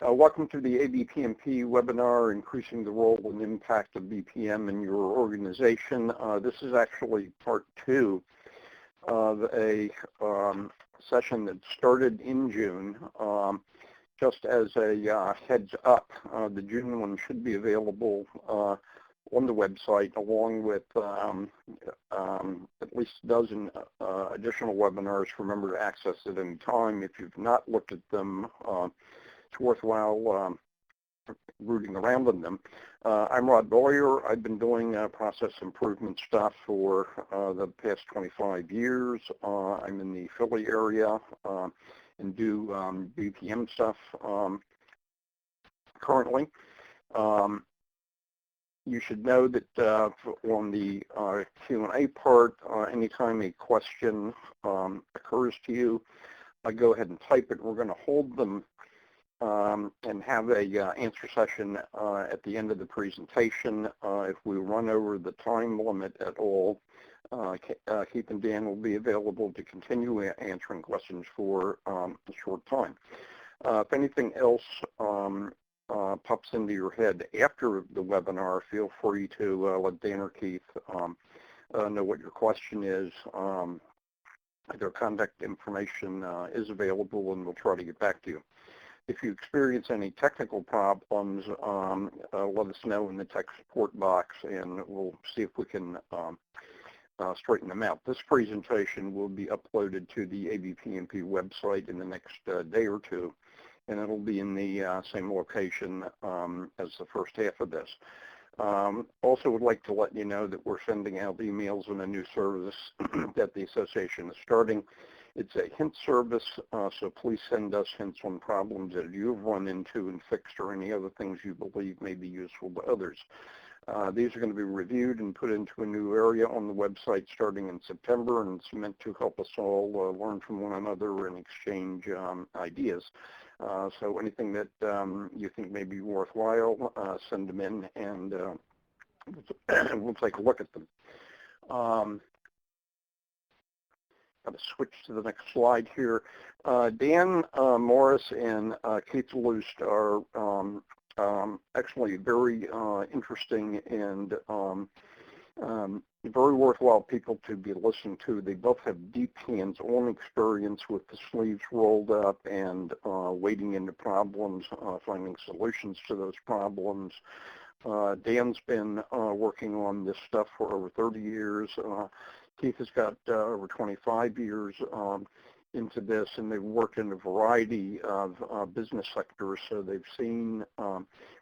Welcome to the ABPMP webinar, Increasing the Role and Impact of BPM in Your Organization. This is actually part 2 of a session that started in June. Just as a heads up, the June one should be available on the website, along with at least a dozen additional webinars. Remember to access at any time. If you've not looked at them, it's worthwhile rooting around in them. I'm Rod Boyer. I've been doing process improvement stuff for the past 25 years. I'm in the Philly area and do BPM stuff currently. You should know that on the Q&A part, anytime a question occurs to you, go ahead and type it. We're going to hold them and have a answer session at the end of the presentation. If we run over the time limit at all, Keith and Dan will be available to continue answering questions for a short time. If anything else pops into your head after the webinar, feel free to let Dan or Keith know what your question is. Their contact information is available, and we'll try to get back to you. If you experience any technical problems, let us know in the tech support box, and we'll see if we can straighten them out. This presentation will be uploaded to the ABPMP website in the next day or two, and it'll be in the same location as the first half of this. Also would like to let you know that we're sending out emails on a new service that the association is starting. It's a hint service, so please send us hints on problems that you've run into and fixed, or any other things you believe may be useful to others. These are going to be reviewed and put into a new area on the website starting in September, and it's meant to help us all learn from one another and exchange ideas. So anything that you think may be worthwhile, send them in, and we'll take a look at them. Got to switch to the next slide here. Dan Morris and Keith Lust are actually very interesting and very worthwhile people to be listened to. They both have deep hands-on experience with the sleeves rolled up and wading into problems, finding solutions to those problems. Dan's been working on this stuff for over 30 years. Keith has got over 25 years into this, and they've worked in a variety of business sectors, so they've seen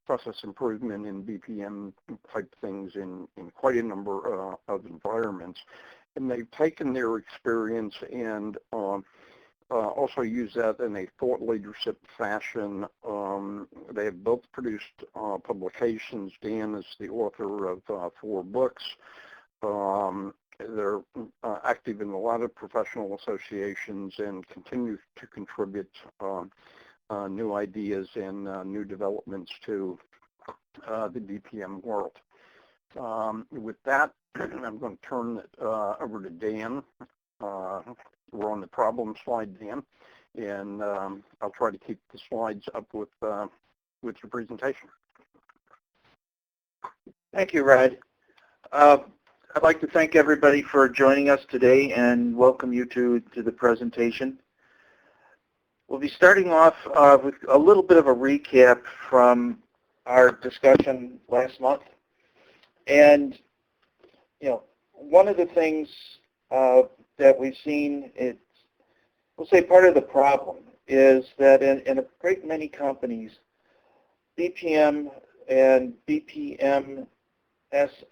process improvement in BPM type things in quite a number of environments. And they've taken their experience and also used that in a thought leadership fashion. They have both produced publications. Dan is the author of 4 books. They're active in a lot of professional associations and continue to contribute new ideas and new developments to the BPM world. With that, I'm going to turn it over to Dan. We're on the problem slide, Dan, and I'll try to keep the slides up with your presentation. Thank you, Rod. I'd like to thank everybody for joining us today and welcome you to the presentation. We'll be starting off with a little bit of a recap from our discussion last month. And, you know, one of the things that we've seen, we'll say part of the problem, is that in a great many companies, BPM and BPMS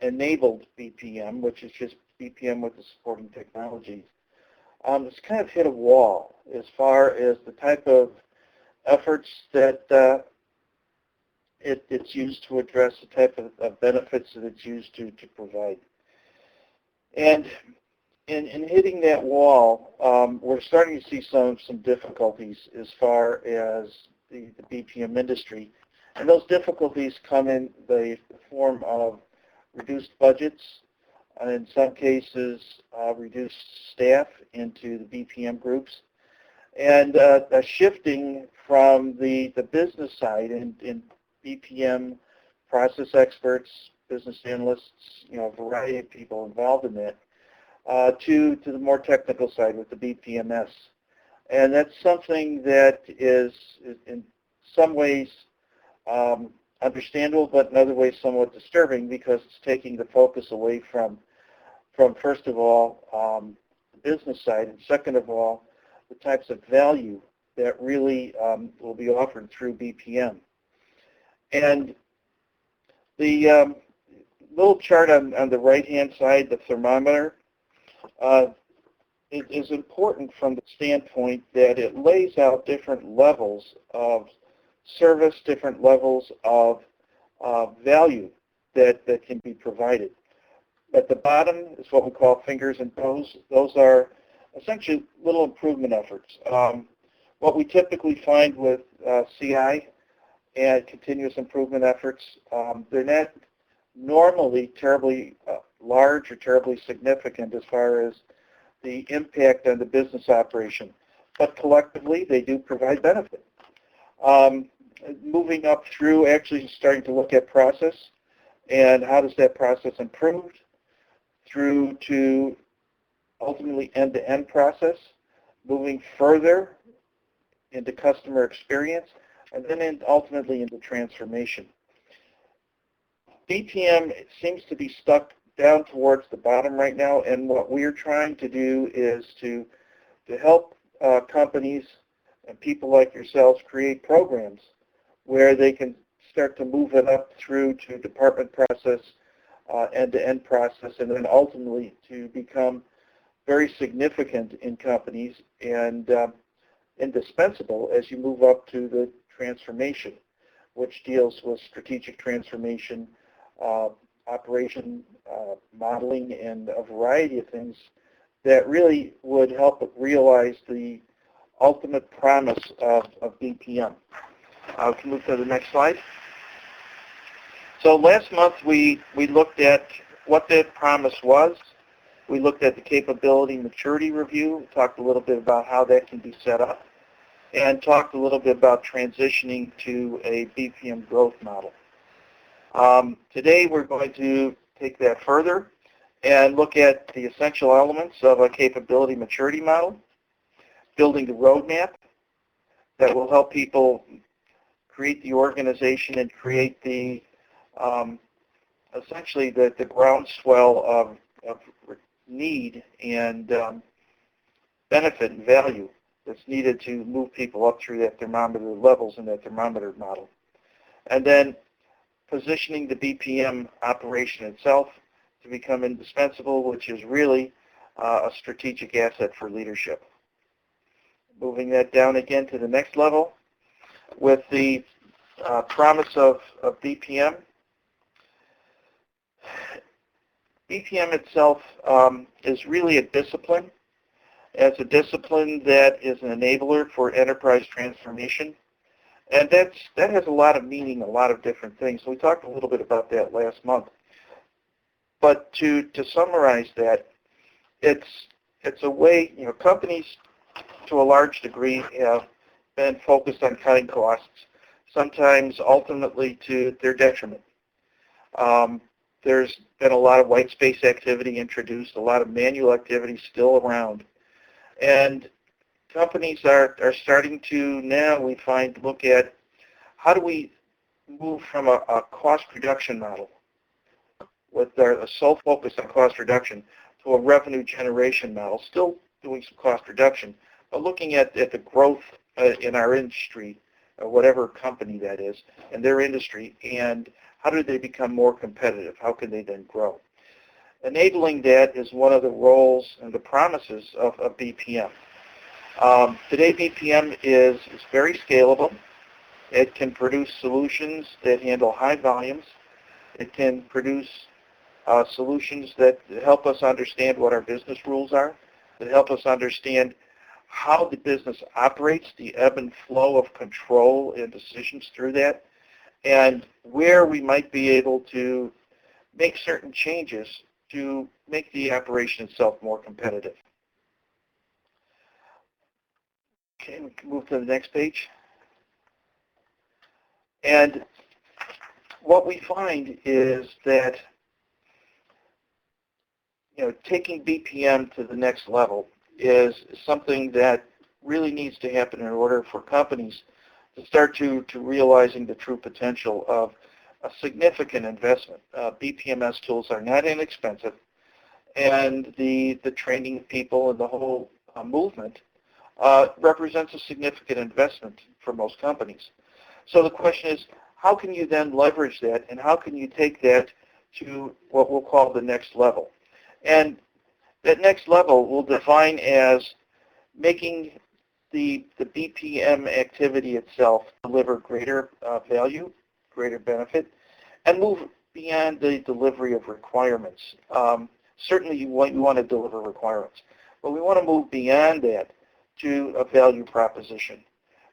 enabled BPM, which is just BPM with the supporting technologies, it's kind of hit a wall as far as the type of efforts that it's used to address, the type of benefits that it's used to provide. And in hitting that wall, we're starting to see some difficulties as far as the BPM industry. And those difficulties come in the form of reduced budgets, and in some cases reduced staff into the BPM groups, and a shifting from the business side in BPM process experts, business analysts, a variety of people involved in that, to the more technical side with the BPMS. And that's something that is in some ways understandable, but in other ways somewhat disturbing, because it's taking the focus away from first of all, the business side, and second of all, the types of value that really will be offered through BPM. And the little chart on the right-hand side, the thermometer, it is important from the standpoint that it lays out different levels of service, different levels of value that can be provided. At the bottom is what we call fingers and toes. Those are essentially little improvement efforts. What we typically find with CI and continuous improvement efforts, they're not normally terribly large or terribly significant as far as the impact on the business operation, but collectively they do provide benefit. Moving up through actually starting to look at process and how does that process improve, through to ultimately end-to-end process, moving further into customer experience, and then ultimately into transformation. BPM seems to be stuck down towards the bottom right now, and what we're trying to do is to help companies and people like yourselves create programs where they can start to move it up through to department process, end-to-end process, and then ultimately to become very significant in companies and indispensable as you move up to the transformation, which deals with strategic transformation, operation modeling, and a variety of things that really would help realize the ultimate promise of BPM. We can move to the next slide. So last month we looked at what that promise was. We looked at the capability maturity review. We talked a little bit about how that can be set up, and talked a little bit about transitioning to a BPM growth model. Today we're going to take that further and look at the essential elements of a capability maturity model, building the roadmap that will help people create the organization and create the essentially the groundswell of need and benefit and value that's needed to move people up through that thermometer levels in that thermometer model. And then positioning the BPM operation itself to become indispensable, which is really a strategic asset for leadership. Moving that down again to the next level with the promise of BPM. BPM itself is really a discipline. It's a discipline that is an enabler for enterprise transformation. And that has a lot of meaning, a lot of different things. So we talked a little bit about that last month. But to summarize that, it's a way, companies to a large degree have been focused on cutting costs, sometimes ultimately to their detriment. There's been a lot of white space activity introduced, a lot of manual activity still around. And companies are starting to now, we find, look at how do we move from a cost reduction model with a sole focus on cost reduction to a revenue generation model, still doing some cost reduction, but looking at the growth in our industry, or whatever company that is, in their industry, and how do they become more competitive? How can they then grow? Enabling that is one of the roles and the promises of BPM. Today, BPM is very scalable. It can produce solutions that handle high volumes. It can produce solutions that help us understand what our business rules are, that help us understand how the business operates, the ebb and flow of control and decisions through that, and where we might be able to make certain changes to make the operation itself more competitive. Okay, we can move to the next page. And what we find is that, taking BPM to the next level is something that really needs to happen in order for companies to start to realizing the true potential of a significant investment. BPMS tools are not inexpensive, and the training of people and the whole movement represents a significant investment for most companies. So the question is, how can you then leverage that, and how can you take that to what we'll call the next level? And that next level we'll define as making the BPM activity itself deliver greater value, greater benefit, and move beyond the delivery of requirements. Certainly you want to deliver requirements, but we want to move beyond that to a value proposition,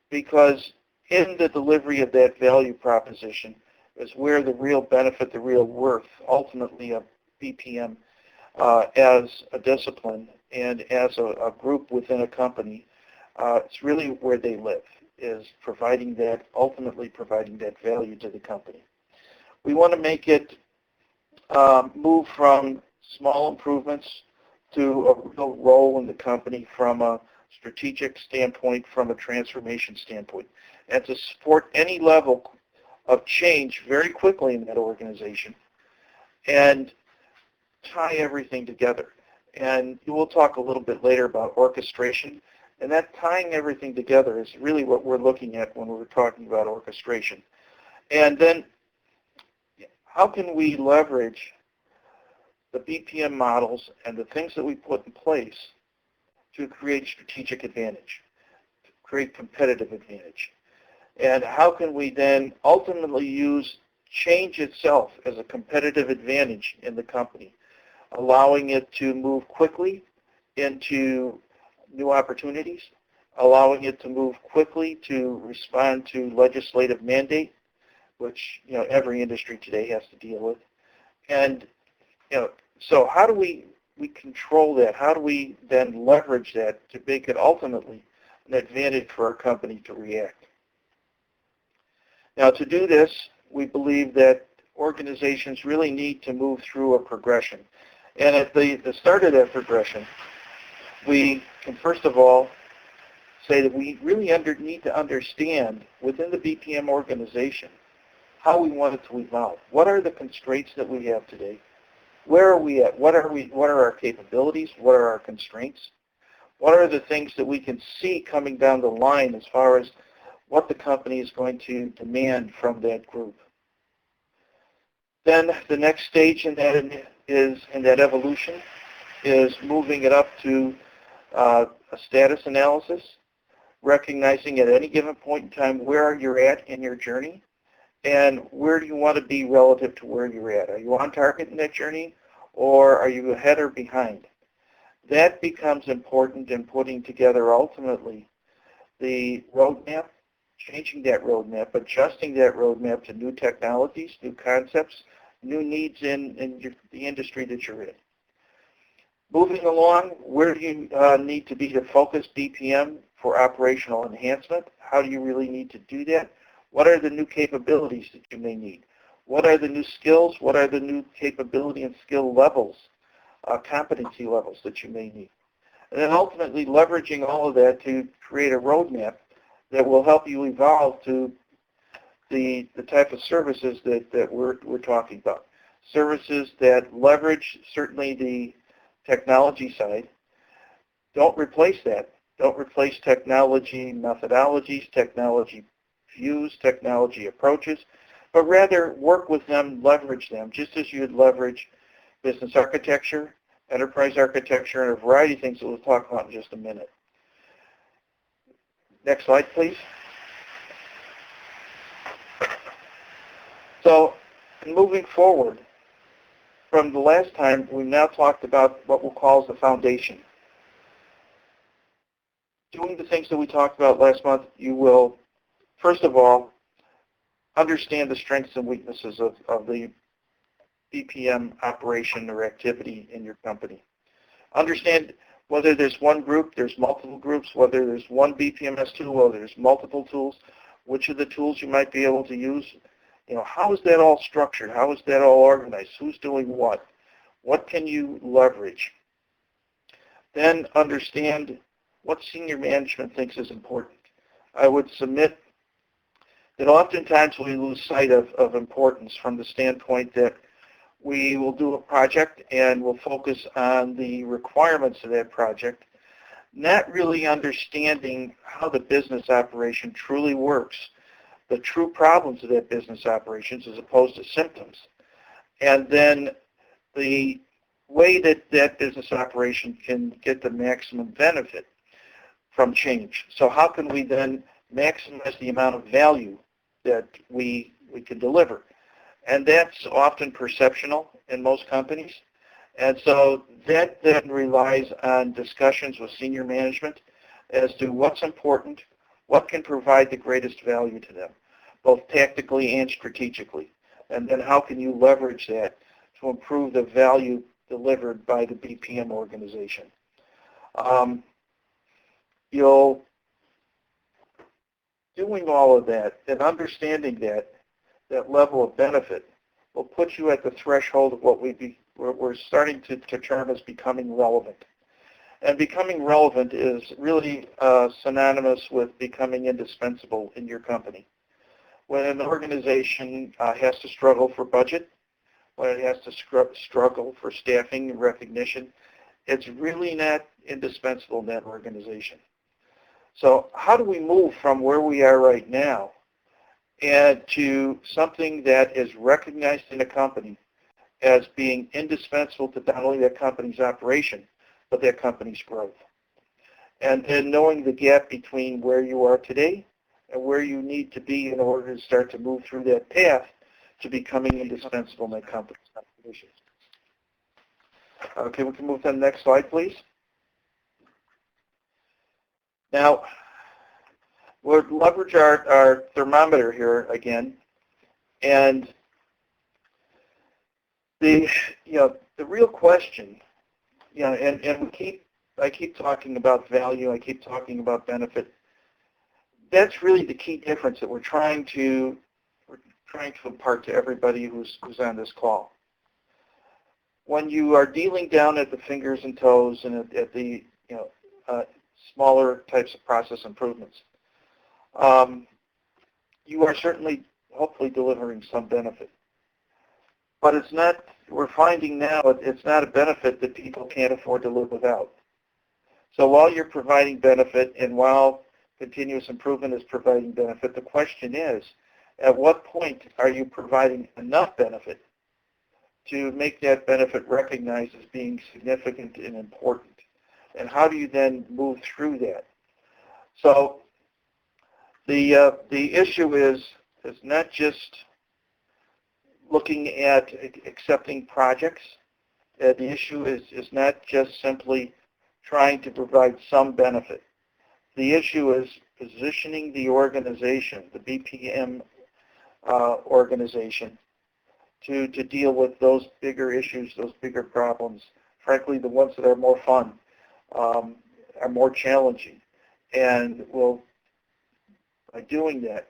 because in the delivery of that value proposition is where the real benefit, the real worth, ultimately of BPM as a discipline and as a group within a company, it's really where they live, is ultimately providing that value to the company. We want to make it move from small improvements to a real role in the company from a strategic standpoint, from a transformation standpoint, and to support any level of change very quickly in that organization and tie everything together. And we'll talk a little bit later about orchestration, and that tying everything together is really what we're looking at when we're talking about orchestration. And then how can we leverage the BPM models and the things that we put in place to create strategic advantage, to create competitive advantage? And how can we then ultimately use change itself as a competitive advantage in the company, allowing it to move quickly into new opportunities, allowing it to move quickly to respond to legislative mandate, which every industry today has to deal with. And so how do we control that? How do we then leverage that to make it ultimately an advantage for our company to react? Now, to do this, we believe that organizations really need to move through a progression. And at the start of that progression, we can first of all say that we really need to understand within the BPM organization how we want it to evolve. What are the constraints that we have today? Where are we at? What are our capabilities? What are our constraints? What are the things that we can see coming down the line as far as what the company is going to demand from that group? Then the next stage in that evolution is moving it up to a status analysis, recognizing at any given point in time where you're at in your journey and where do you want to be relative to where you're at. Are you on target in that journey, or are you ahead or behind? That becomes important in putting together ultimately the roadmap, changing that roadmap, adjusting that roadmap to new technologies, new concepts, new needs in the industry that you're in. Moving along, where do you need to be to focus BPM for operational enhancement? How do you really need to do that? What are the new capabilities that you may need? What are the new skills? What are the new capability and skill levels, competency levels that you may need? And then ultimately leveraging all of that to create a roadmap that will help you evolve to the type of services that we're talking about. Services that leverage certainly the technology side. Don't replace that. Don't replace technology methodologies, technology views, technology approaches, but rather work with them, leverage them, just as you would leverage business architecture, enterprise architecture, and a variety of things that we'll talk about in just a minute. Next slide, please. So, moving forward, from the last time, we've now talked about what we'll call the foundation. Doing the things that we talked about last month, you will, first of all, understand the strengths and weaknesses of the BPM operation or activity in your company. Understand whether there's one group, there's multiple groups, whether there's one BPMS tool, whether there's multiple tools, which of the tools you might be able to use. How is that all structured? How is that all organized? Who's doing what? What can you leverage? Then understand what senior management thinks is important. I would submit that oftentimes we lose sight of importance from the standpoint that we will do a project and we'll focus on the requirements of that project, not really understanding how the business operation truly works, the true problems of that business operations as opposed to symptoms, and then the way that that business operation can get the maximum benefit from change. So how can we then maximize the amount of value that we can deliver? And that's often perceptional in most companies. And so that then relies on discussions with senior management as to what's important, what can provide the greatest value to them, both tactically and strategically. And then how can you leverage that to improve the value delivered by the BPM organization. Doing all of that and understanding that level of benefit will put you at the threshold of what we're starting to term as becoming relevant. And becoming relevant is really synonymous with becoming indispensable in your company. When an organization has to struggle for budget, when it has to struggle for staffing and recognition, it's really not indispensable in that organization. So how do we move from where we are right now and to something that is recognized in a company as being indispensable to not only that company's operation, but that company's growth? And then knowing the gap between where you are today and where you need to be in order to start to move through that path to becoming indispensable in that company's operation. Okay, we can move to the next slide, please. Now, we'll leverage our thermometer here again, and the real question, and I keep talking about value, I keep talking about benefit. That's really the key difference that we're trying to impart to everybody who's on this call. When you are dealing down at the fingers and toes and at the smaller types of process improvements, you are certainly, hopefully, delivering some benefit. But it's not, we're finding now, it's not a benefit that people can't afford to live without. So while you're providing benefit and while continuous improvement is providing benefit, the question is, at what point are you providing enough benefit to make that benefit recognized as being significant and important? And how do you then move through that? So the issue is not just looking at accepting projects. The issue is not just simply trying to provide some benefit. The issue is positioning the organization, the BPM organization, to deal with those bigger issues, those bigger problems, frankly, the ones that are more fun, are more challenging, and will, by doing that,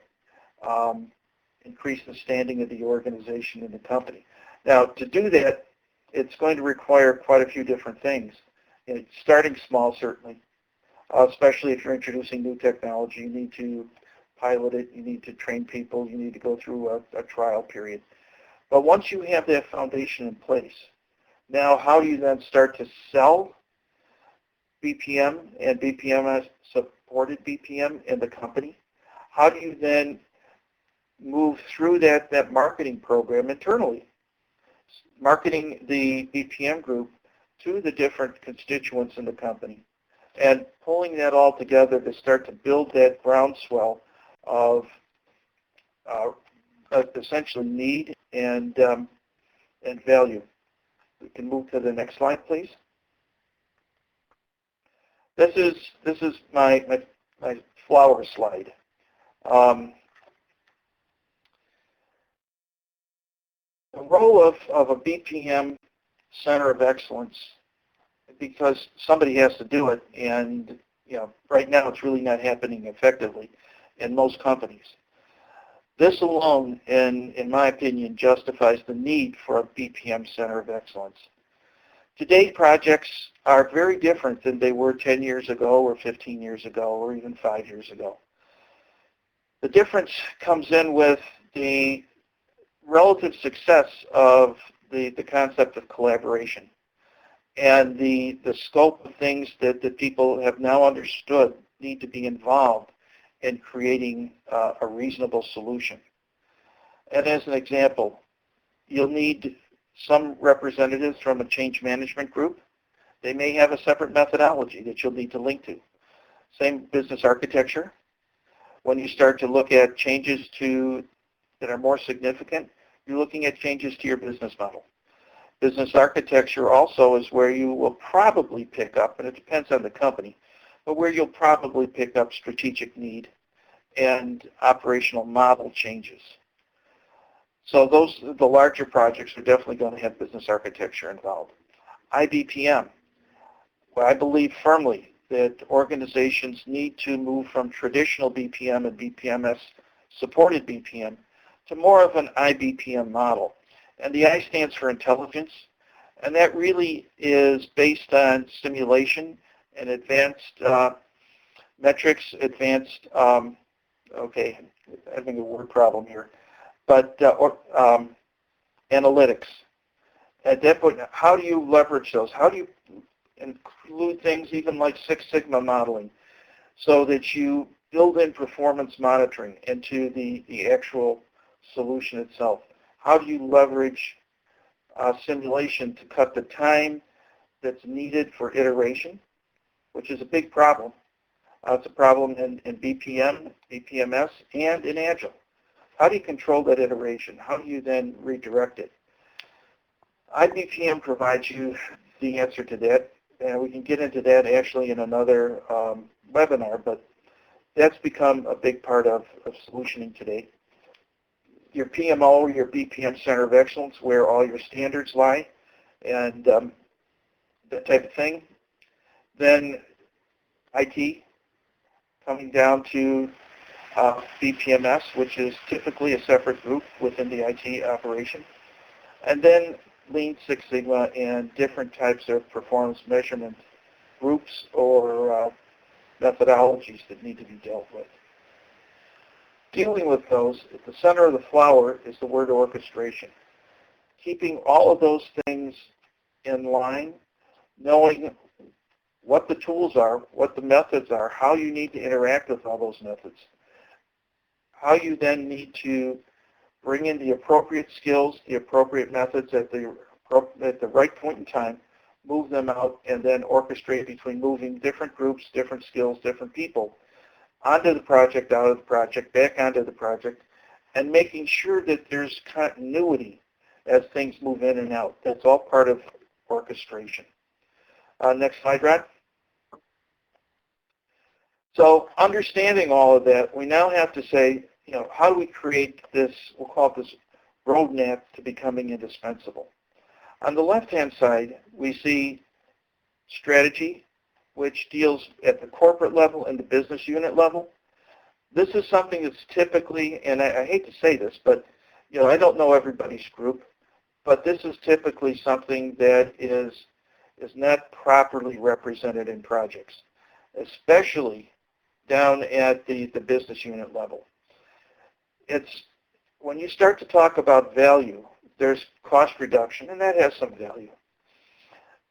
increase the standing of the organization and the company. Now, to do that, it's going to require quite a few different things. Starting small, certainly, especially if you're introducing new technology. You need to pilot it, you need to train people, you need to go through a trial period. But once you have that foundation in place, now how do you then start to sell BPM and BPMS supported BPM in the company? How do you then move through that marketing program internally, marketing the BPM group to the different constituents in the company, and pulling that all together to start to build that groundswell of essentially need and value. We can move to the next slide, please. This is my flower slide. The role of a BPM Center of Excellence, a because somebody has to do it, and right now it's really not happening effectively in most companies. This alone, in my opinion, justifies the need for a BPM Center of Excellence. Today, projects are very different than they were 10 years ago or 15 years ago or even 5 years ago. The difference comes in with the relative success of the concept of collaboration and the scope of things that people have now understood need to be involved in creating a reasonable solution. And as an example, you'll need some representatives from a change management group. They may have a separate methodology that you'll need to link to. Same business architecture. When you start to look at changes that are more significant, you're looking at changes to your business model. Business architecture also is where you will probably pick up, and it depends on the company, but where you'll probably pick up strategic need and operational model changes. So the larger projects are definitely going to have business architecture involved. IBPM, well, I believe firmly that organizations need to move from traditional BPM and BPMS supported BPM to more of an IBPM model. And the I stands for intelligence, and that really is based on simulation and advanced metrics, advanced, okay, having a word problem here, but analytics. At that point, how do you leverage those? How do you include things even like Six Sigma modeling so that you build in performance monitoring into the actual solution itself? How do you leverage simulation to cut the time that's needed for iteration, which is a big problem. It's a problem in BPM, BPMS, and in Agile. How do you control that iteration? How do you then redirect it? IBPM provides you the answer to that, and we can get into that actually in another webinar, but that's become a big part of solutioning today. Your PMO, your BPM Center of Excellence, where all your standards lie, and that type of thing. Then IT, coming down to BPMS, which is typically a separate group within the IT operation. And then Lean Six Sigma and different types of performance measurement groups or methodologies that need to be dealt with. Dealing with those, at the center of the flower is the word orchestration. Keeping all of those things in line, knowing what the tools are, what the methods are, how you need to interact with all those methods, how you then need to bring in the appropriate skills, the appropriate methods at the right point in time, move them out, and then orchestrate between moving different groups, different skills, different people onto the project, out of the project, back onto the project, and making sure that there's continuity as things move in and out. That's all part of orchestration. Next slide, Rod. So understanding all of that, we now have to say, how do we create this, we'll call it this roadmap to becoming indispensable. On the left-hand side, we see strategy, which deals at the corporate level and the business unit level. This is something that's typically, and I hate to say this, but I don't know everybody's group, but this is typically something that is not properly represented in projects, especially down at the business unit level. It's when you start to talk about value, there's cost reduction, and that has some value.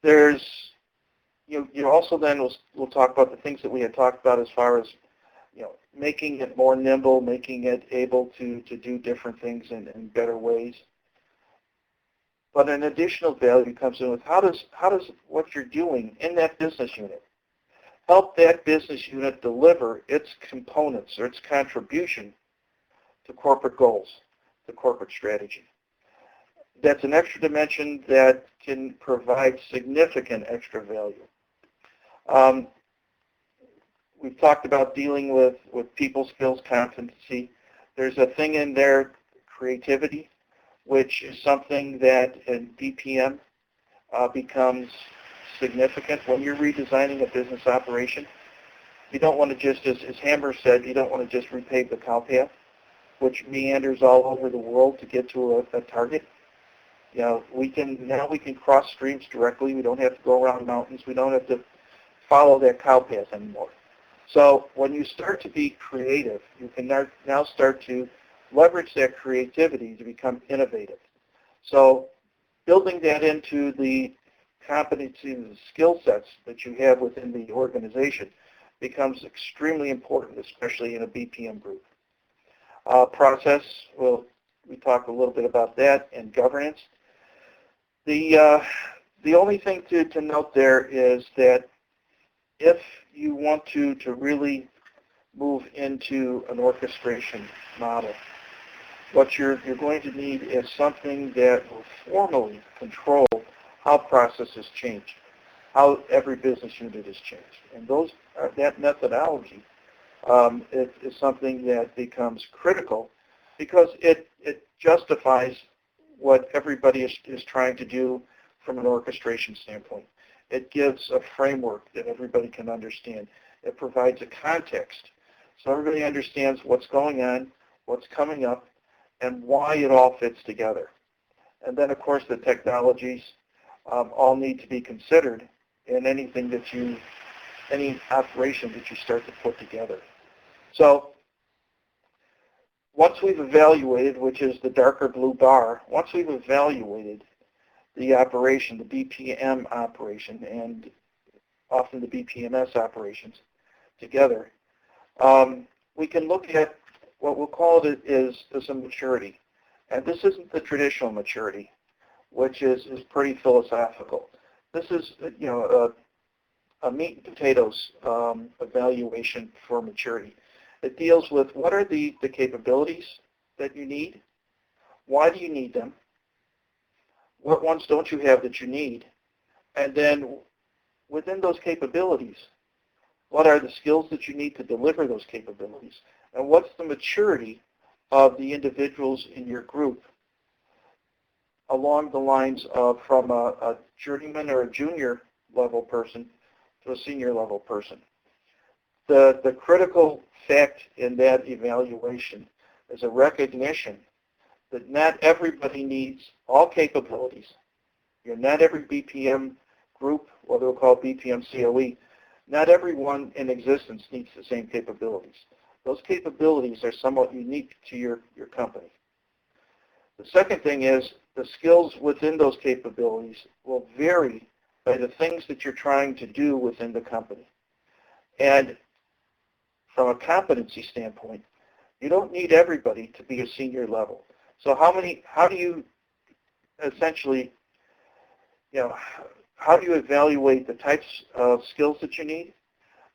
There's you also then we'll talk about the things that we had talked about as far as making it more nimble, making it able to do different things in better ways. But an additional value comes in with how does what you're doing in that business unit help that business unit deliver its components or its contribution to corporate goals, to corporate strategy. That's an extra dimension that can provide significant extra value. We've talked about dealing with people skills, competency. There's a thing in there, creativity, which is something that in BPM becomes significant when you're redesigning a business operation. You don't want to just, as Hammer said, you don't want to just repave the cow path, which meanders all over the world to get to a target. You know, we can cross streams directly. We don't have to go around mountains. We don't have to follow that cow path anymore. So when you start to be creative, you can now start to leverage that creativity to become innovative. So building that into the competencies and skill sets that you have within the organization becomes extremely important, especially in a BPM group. Process, well, we talked a little bit about that, and governance. The only thing to note there is that if you want to really move into an orchestration model, what you're going to need is something that will formally control how processes change, how every business unit is changed. And that methodology is something that becomes critical because it justifies what everybody is trying to do from an orchestration standpoint. It gives a framework that everybody can understand. It provides a context so everybody understands what's going on, what's coming up, and why it all fits together. And then, of course, the technologies all need to be considered in any operation that you start to put together. So once we've evaluated, which is the darker blue bar, once we've evaluated the operation, the BPM operation, and often the BPMS operations together, we can look at what we'll call it is a maturity. And this isn't the traditional maturity, which is pretty philosophical. This is, you know, a meat and potatoes evaluation for maturity. It deals with what are the capabilities that you need, why do you need them, what ones don't you have that you need, and then within those capabilities, what are the skills that you need to deliver those capabilities, and what's the maturity of the individuals in your group along the lines of from a journeyman or a junior level person to a senior level person. The critical fact in that evaluation is a recognition that not everybody needs all capabilities. Not every BPM group, what we'll call BPM COE, not everyone in existence needs the same capabilities. Those capabilities are somewhat unique to your company. The second thing is the skills within those capabilities will vary by the things that you're trying to do within the company. And from a competency standpoint, you don't need everybody to be a senior level. So how do you essentially, how do you evaluate the types of skills that you need,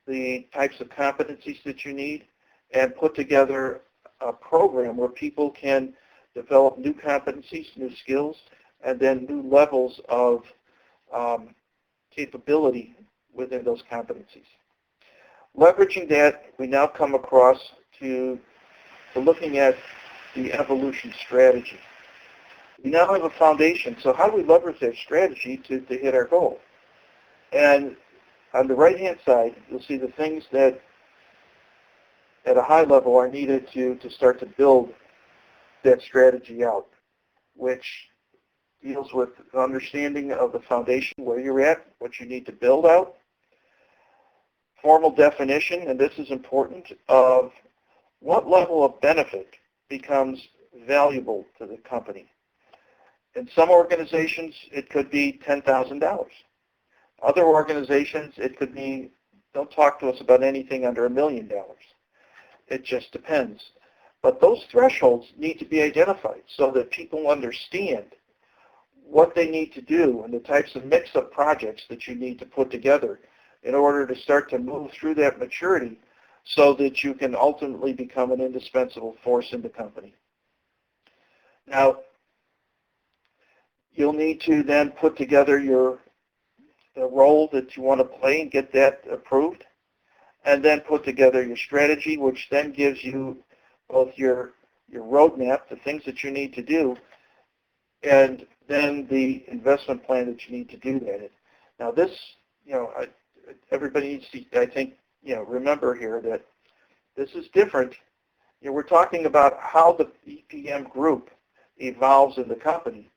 the types of competencies that you need, and put together a program where people can develop new competencies, new skills, and then new levels of capability within those competencies. Leveraging that, we now come across to looking at the evolution strategy. We now have a foundation, so how do we leverage that strategy to hit our goal? And on the right-hand side, you'll see the things that at a high level are needed to start to build that strategy out, which deals with understanding of the foundation, where you're at, what you need to build out, formal definition, and this is important, of what level of benefit becomes valuable to the company. In some organizations, it could be $10,000. Other organizations, it could be, don't talk to us about anything under $1 million. It just depends. But those thresholds need to be identified so that people understand what they need to do and the types of mix-up projects that you need to put together in order to start to move through that maturity so that you can ultimately become an indispensable force in the company. Now, you'll need to then put together the role that you want to play and get that approved, and then put together your strategy, which then gives you both your roadmap, the things that you need to do, and then the investment plan that you need to do that in. Now this, everybody needs to, I think, remember here that this is different. We're talking about how the BPM group evolves in the company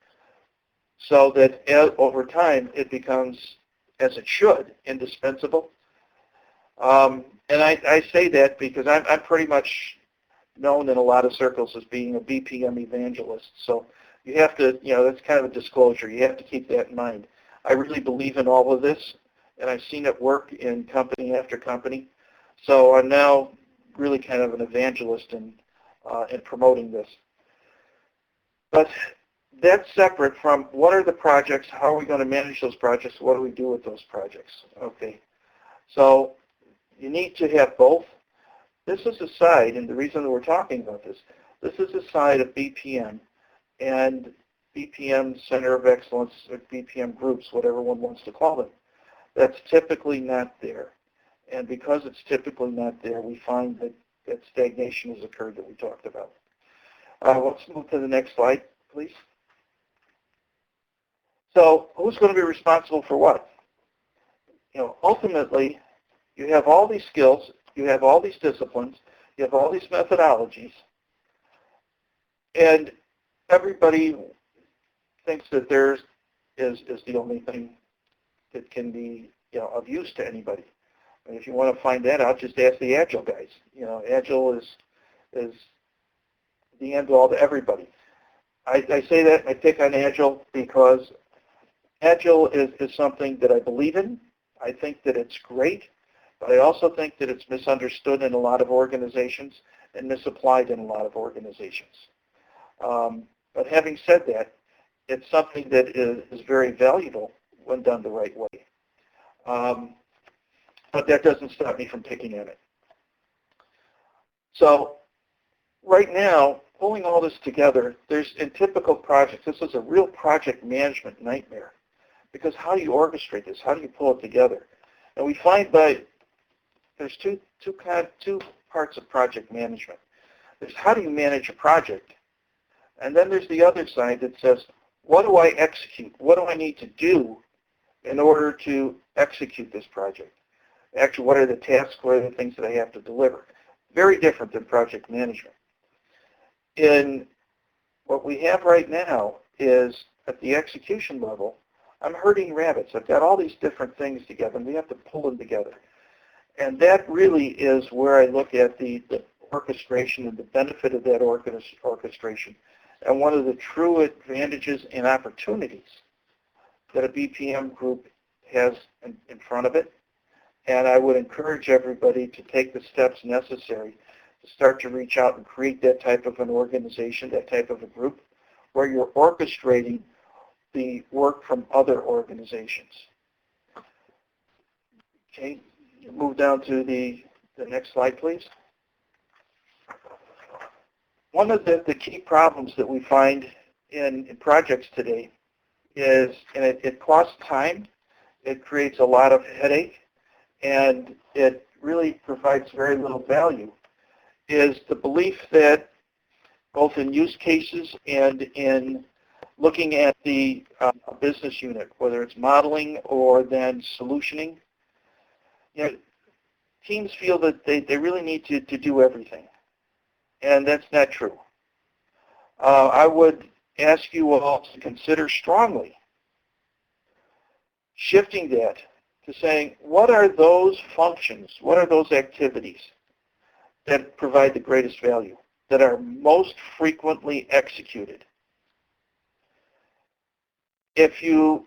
so that over time it becomes, as it should, indispensable. And I say that because I'm pretty much known in a lot of circles as being a BPM evangelist. So you have to, that's kind of a disclosure. You have to keep that in mind. I really believe in all of this, and I've seen it work in company after company. So I'm now really kind of an evangelist in promoting this. But that's separate from what are the projects, how are we going to manage those projects, what do we do with those projects? Okay, so you need to have both. This is a side, and the reason that we're talking about this is a side of BPM and BPM Center of Excellence, or BPM groups, whatever one wants to call them. That's typically not there. And because it's typically not there, we find that stagnation has occurred that we talked about. Let's move to the next slide, please. So who's going to be responsible for what? Ultimately, you have all these skills, you have all these disciplines, you have all these methodologies, and everybody thinks that theirs is the only thing that can be of use to anybody. And if you want to find that out, just ask the Agile guys. Agile is the end all to everybody. I say that, I pick on Agile because Agile is something that I believe in. I think that it's great, but I also think that it's misunderstood in a lot of organizations and misapplied in a lot of organizations. But having said that, it's something that is very valuable when done the right way. But that doesn't stop me from picking at it. So right now, pulling all this together, in typical projects, this is a real project management nightmare. Because how do you orchestrate this? How do you pull it together? And we find there's two parts of project management. There's how do you manage a project? And then there's the other side that says, what do I execute? What do I need to do in order to execute this project? Actually, what are the tasks? What are the things that I have to deliver? Very different than project management. In what we have right now is at the execution level, I'm herding rabbits. I've got all these different things together, and we have to pull them together. And that really is where I look at the orchestration and the benefit of that orchestration. And one of the true advantages and opportunities that a BPM group has in front of it. And I would encourage everybody to take the steps necessary to start to reach out and create that type of an organization, that type of a group, where you're orchestrating the work from other organizations. Okay, move down to the next slide, please. One of the key problems that we find in projects today is, and it costs time, it creates a lot of headache, and it really provides very little value, is the belief that both in use cases and in looking at the business unit, whether it's modeling or then solutioning, teams feel that they really need to do everything. And that's not true. I would ask you all to consider strongly shifting that to saying, what are those functions, what are those activities that provide the greatest value, that are most frequently executed? If you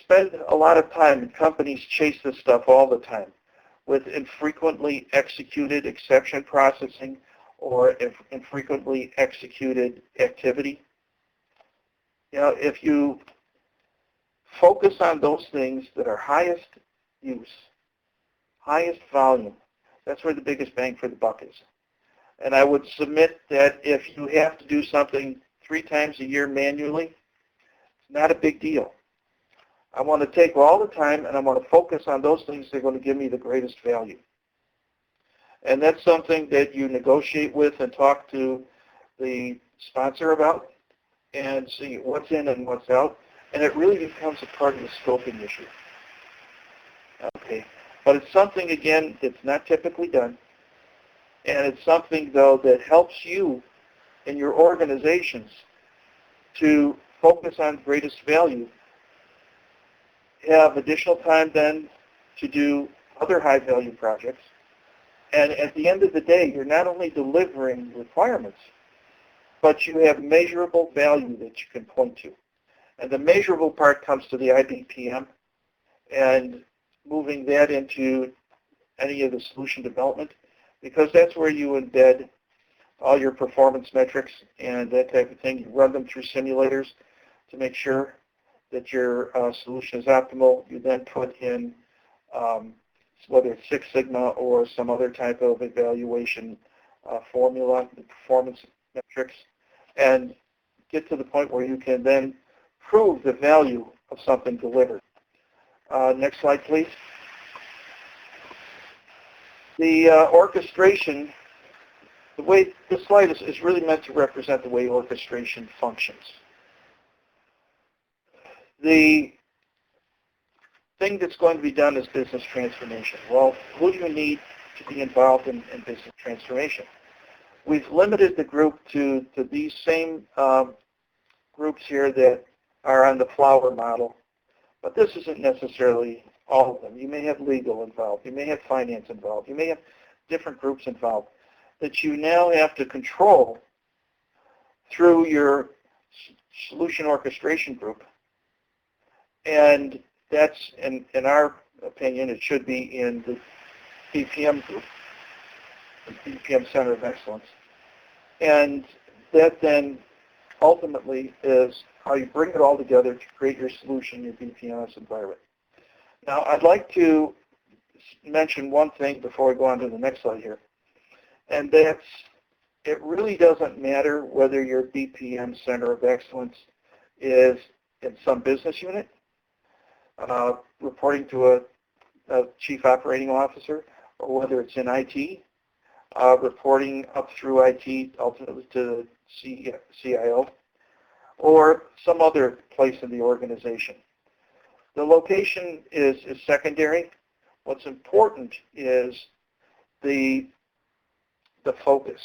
spend a lot of time, and companies chase this stuff all the time, with infrequently executed exception processing or infrequently executed activity, if you focus on those things that are highest use, highest volume, that's where the biggest bang for the buck is. And I would submit that if you have to do something 3 times a year manually, it's not a big deal. I want to take all the time and I want to focus on those things that are going to give me the greatest value. And that's something that you negotiate with and talk to the sponsor about and see what's in and what's out. And it really becomes a part of the scoping issue. Okay, but it's something, again, it's not typically done, and it's something, though, that helps you in your organizations to focus on greatest value, have additional time then to do other high-value projects, and at the end of the day, you're not only delivering requirements, but you have measurable value that you can point to. And the measurable part comes to the IBPM, and moving that into any of the solution development, because that's where you embed all your performance metrics and that type of thing. You run them through simulators to make sure that your solution is optimal. You then put in whether it's Six Sigma or some other type of evaluation formula, the performance metrics, and get to the point where you can then prove the value of something delivered. Next slide, please. The orchestration, the way this slide is really meant to represent the way orchestration functions. The thing that's going to be done is business transformation. Well, who do you need to be involved in business transformation? We've limited the group to these same groups here that are on the flower model, but this isn't necessarily all of them. You may have legal involved. You may have finance involved. You may have different groups involved that you now have to control through your solution orchestration group. And that's, in our opinion, it should be in the BPM group, the BPM Center of Excellence. And that then ultimately is how you bring it all together to create your solution, your BPMS environment. Now, I'd like to mention one thing before we go on to the next slide here, and that's it really doesn't matter whether your BPM Center of Excellence is in some business unit, reporting to a chief operating officer, or whether it's in IT, reporting up through IT ultimately to the CIO, or some other place in the organization. The location is secondary. What's important is the focus.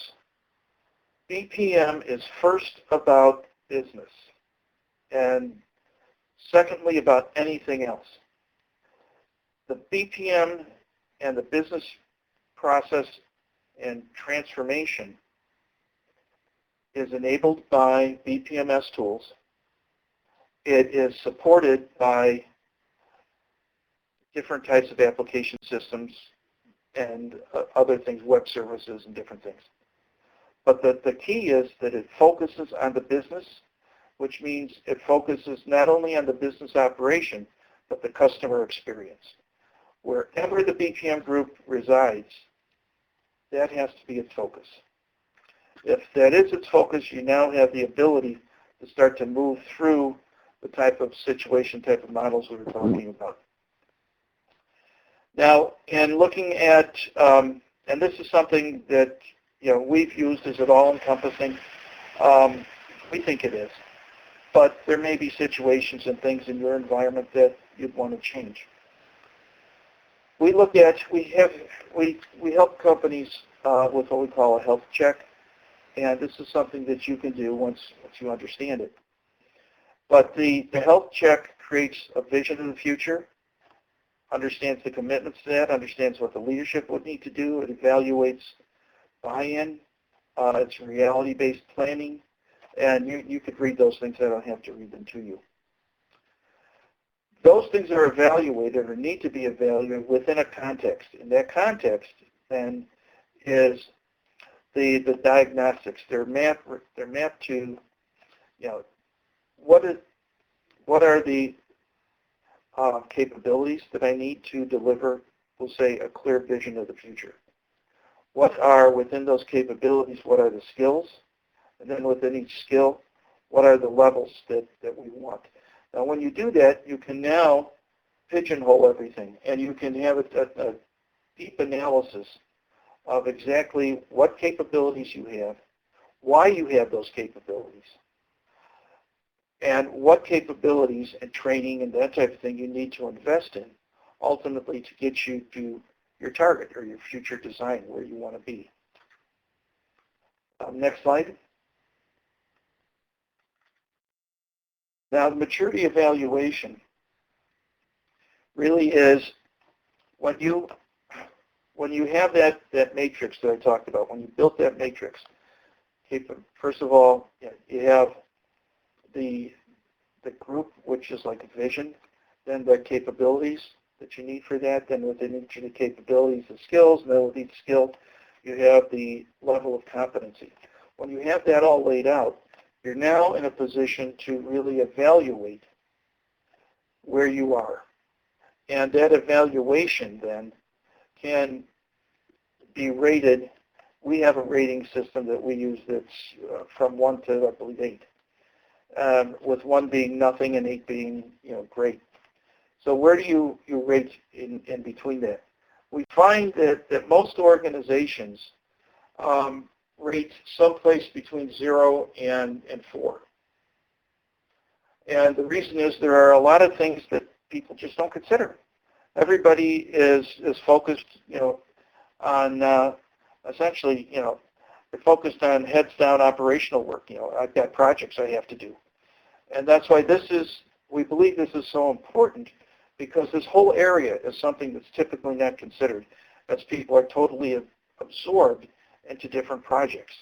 BPM is first about business, and secondly about anything else. The BPM and the business process and transformation is enabled by BPMS tools. It is supported by different types of application systems and other things, web services and different things. But the key is that it focuses on the business, which means it focuses not only on the business operation, but the customer experience. Wherever the BPM group resides, that has to be its focus. If that is its focus, you now have the ability to start to move through the type of situation, type of models we were talking about. Now, in looking at, and this is something that we've used, is it all-encompassing? We think it is. But there may be situations and things in your environment that you'd want to change. We look at, we help companies with what we call a health check, and this is something that you can do once you understand it. But the health check creates a vision of the future, understands the commitments to that, understands what the leadership would need to do. It evaluates buy-in. It's reality-based planning. And you could read those things. I don't have to read them to you. Those things are evaluated or need to be evaluated within a context. And that context then is the diagnostics. They're mapped to, what are the capabilities that I need to deliver, we'll say, a clear vision of the future. What are, within those capabilities, what are the skills? And then within each skill, what are the levels that we want? Now, when you do that, you can now pigeonhole everything, and you can have a deep analysis of exactly what capabilities you have, why you have those capabilities, and what capabilities and training and that type of thing you need to invest in ultimately to get you to your target or your future design where you want to be. Next slide. Now, the maturity evaluation really is when you have that matrix that I talked about, when you built that matrix, first of all, you have the group, which is like a vision, then the capabilities that you need for that, then within each of the capabilities, the skills, and then with each skill, you have the level of competency. When you have that all laid out, you're now in a position to really evaluate where you are. And that evaluation then can be rated. We have a rating system that we use that's from 1 to, I believe, 8, with 1 being nothing and 8 being, great. So where do you rate in between that? We find that most organizations rate someplace between 0 and 4. And the reason is there are a lot of things that people just don't consider. Everybody is focused, on essentially, they're focused on heads down operational work. I've got projects I have to do. And that's why we believe this is so important, because this whole area is something that's typically not considered, as people are totally absorbed into different projects.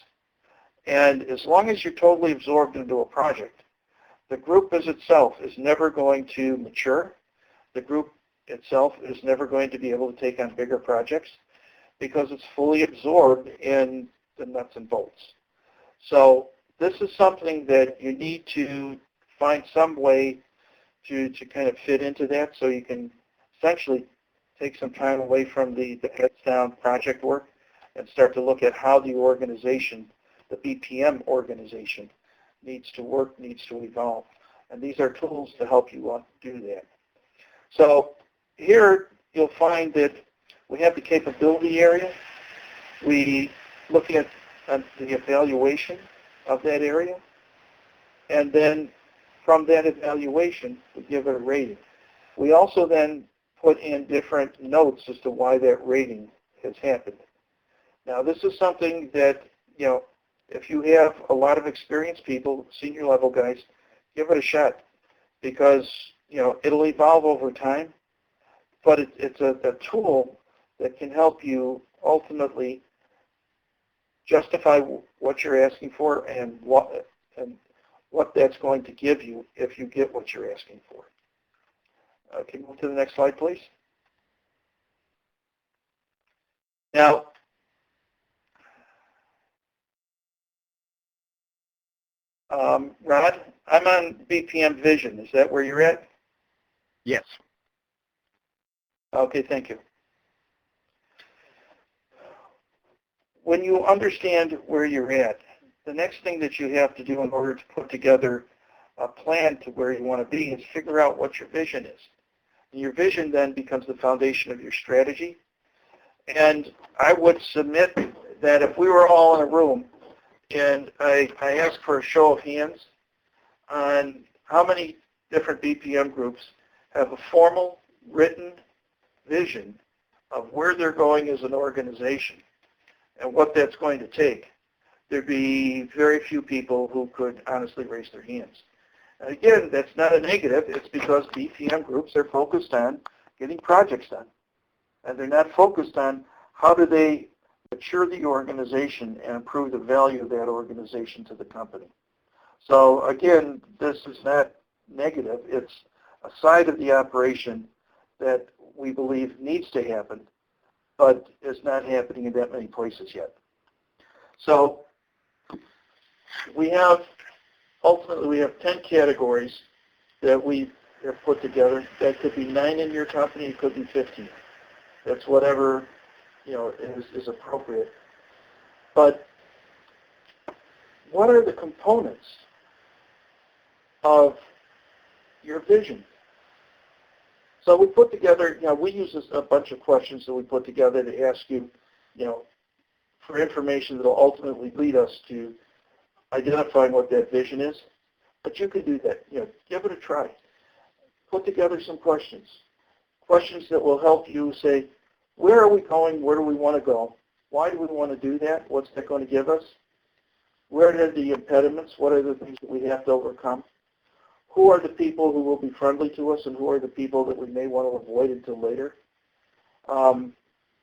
And as long as you're totally absorbed into a project, the group as itself is never going to mature. The group itself is never going to be able to take on bigger projects because it's fully absorbed in the nuts and bolts. So this is something that you need to find some way to kind of fit into that, so you can essentially take some time away from the heads down project work and start to look at how the organization, the BPM organization, needs to work, needs to evolve. And these are tools to help you do that. So here you'll find that we have the capability area. We look at the evaluation of that area. And then from that evaluation, we give it a rating. We also then put in different notes as to why that rating has happened. Now, this is something that, if you have a lot of experienced people, senior level guys, give it a shot, because, it'll evolve over time, but it's a tool that can help you ultimately justify what you're asking for and what that's going to give you if you get what you're asking for. Can you move to the next slide, please? Now, Rod, I'm on BPM Vision. Is that where you're at? Yes. Okay, thank you. When you understand where you're at, the next thing that you have to do in order to put together a plan to where you want to be is figure out what your vision is. And your vision then becomes the foundation of your strategy. And I would submit that if we were all in a room and I asked for a show of hands on how many different BPM groups have a formal, written vision of where they're going as an organization and what that's going to take, there'd be very few people who could honestly raise their hands. And again, that's not a negative. It's because BPM groups are focused on getting projects done. And they're not focused on how do they mature the organization and improve the value of that organization to the company. So again, this is not negative. It's a side of the operation that we believe needs to happen, but is not happening in that many places yet. So ultimately we have 10 categories that we have put together. That could be 9 in your company, it could be 15. That's whatever is appropriate. But what are the components of your vision? So we put together, we use a bunch of questions that we put together to ask you, for information that will ultimately lead us to identifying what that vision is. But you can do that. Give it a try. Put together some questions. questions that will help you say, where are we going? Where do we want to go? Why do we want to do that? What's that going to give us? Where are the impediments? What are the things that we have to overcome? Who are the people who will be friendly to us, and who are the people that we may want to avoid until later?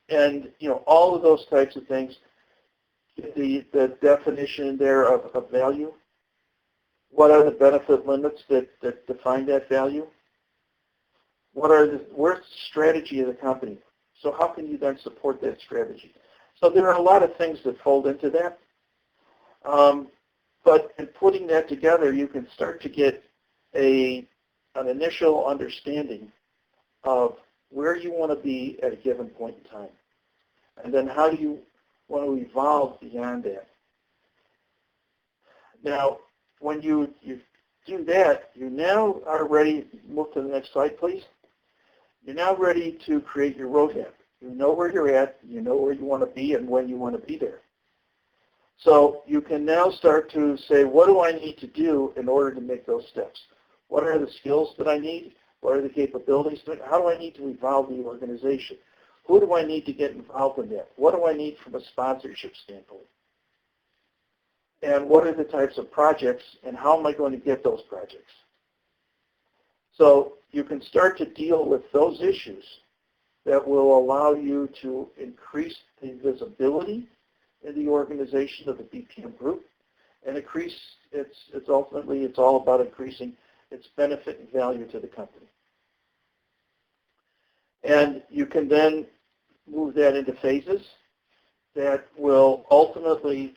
And all of those types of things. The definition there of value. What are the benefit limits that define that value? Where's the strategy of the company? So how can you then support that strategy? So there are a lot of things that fold into that. But in putting that together, you can start to get an initial understanding of where you want to be at a given point in time. And then how do you want to evolve beyond that? Now, when you do that, you now are ready. Move to the next slide, please. You're now ready to create your roadmap. You know where you're at, you know where you want to be, and when you want to be there. So you can now start to say, what do I need to do in order to make those steps? What are the skills that I need? What are the capabilities? How do I need to evolve the organization? Who do I need to get involved in that? What do I need from a sponsorship standpoint? And what are the types of projects, and how am I going to get those projects? So you can start to deal with those issues that will allow you to increase the visibility in the organization of the BPM group, and increase it's all about increasing its benefit and value to the company. And you can then move that into phases that will ultimately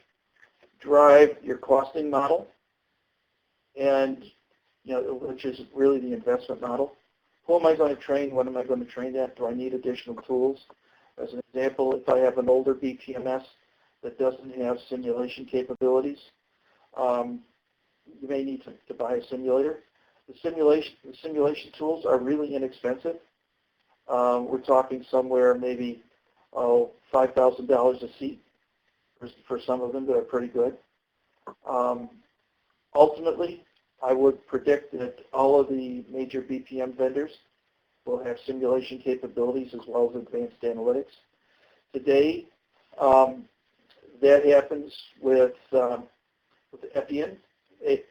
drive your costing model, and which is really the investment model. Who am I going to train? When am I going to train that? Do I need additional tools? As an example, if I have an older BPMS that doesn't have simulation capabilities, you may need to buy a simulator. The simulation tools are really inexpensive. We're talking somewhere maybe $5,000 a seat for some of them that are pretty good. Ultimately, I would predict that all of the major BPM vendors will have simulation capabilities as well as advanced analytics. Today, that happens with Appian, which